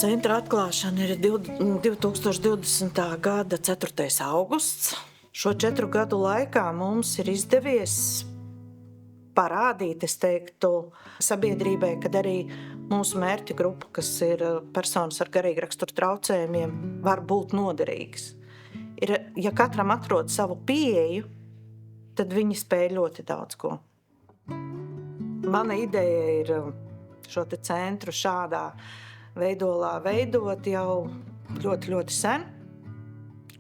Centra atklāšana ir 2020. gada 4. augusts. Šo 4 gadu laikā mums ir izdevies parādīt, es teiktu, sabiedrībai, kad arī mūsu mērķa grupa, kas ir personas ar garīga rakstura traucējumiem, var būt noderīgas. Ja katram atrod savu pieeju, tad viņi spēj ļoti daudz ko. Mana ideja ir šo te centru šādā veidolā veidot jau ļoti, ļoti sen.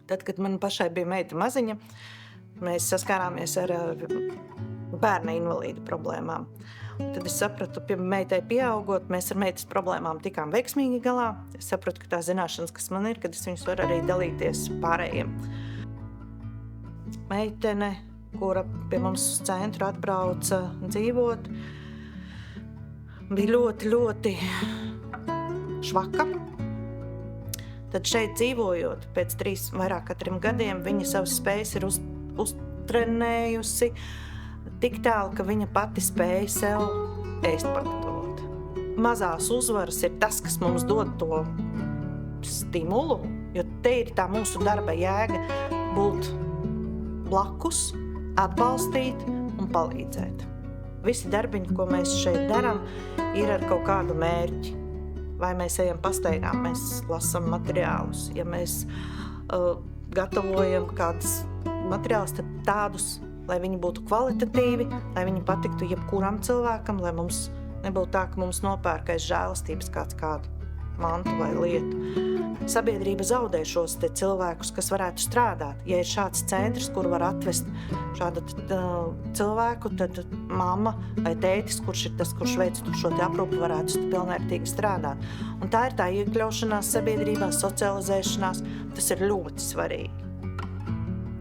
Tad, kad man pašai bija meita maziņa, mēs saskārāmies ar bērna invalīdu problēmām. Tad es sapratu, meitai pieaugot, mēs ar meitas problēmām tikām veiksmīgi galā. Es sapratu, ka tās zināšanas, kas man ir, kad es viņus varu arī dalīties pārējiem. Meitene, kura pie mums uz centru atbrauca dzīvot, bija ļoti, ļoti švaka. Tad šeit dzīvojot, pēc vairāk kā 3 gadiem, viņa savas spējas ir uztrenējusi tik tālu, ka viņa pati spēja sev ēst pagatavot. Mazās uzvaras ir tas, kas mums dod to stimulu, jo te ir tā mūsu darba jēga būt blakus, atbalstīt un palīdzēt. Visi darbiņi, ko mēs šeit darām, ir ar kaut kādu mērķi. Vai mēs ejam pastaigām, mēs lasām materiālus. Ja mēs gatavojam kādus materiālus, tad tādus, lai viņi būtu kvalitatīvi, lai viņi patiktu jebkuram cilvēkam, lai mums nebūtu tā, ka mums nopērk aiz žēlastības kādu mantu vai lietu. Sabiedrība zaudē šos te cilvēkus, kas varētu strādāt. Ja ir šāds centrs, kur var atvest šādu cilvēku, tad mamma vai tētis, kurš ir tas, kurš veic šo te aprūpi, varētu pilnvērtīgi strādāt. Un tā ir tā iekļaušanās sabiedrībā, socializēšanās, tas ir ļoti svarīgi.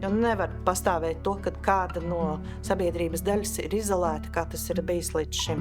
Jo nevar pastāvēt to, kad kāda no sabiedrības daļas ir izolēta, kā tas ir bijis līdz šim.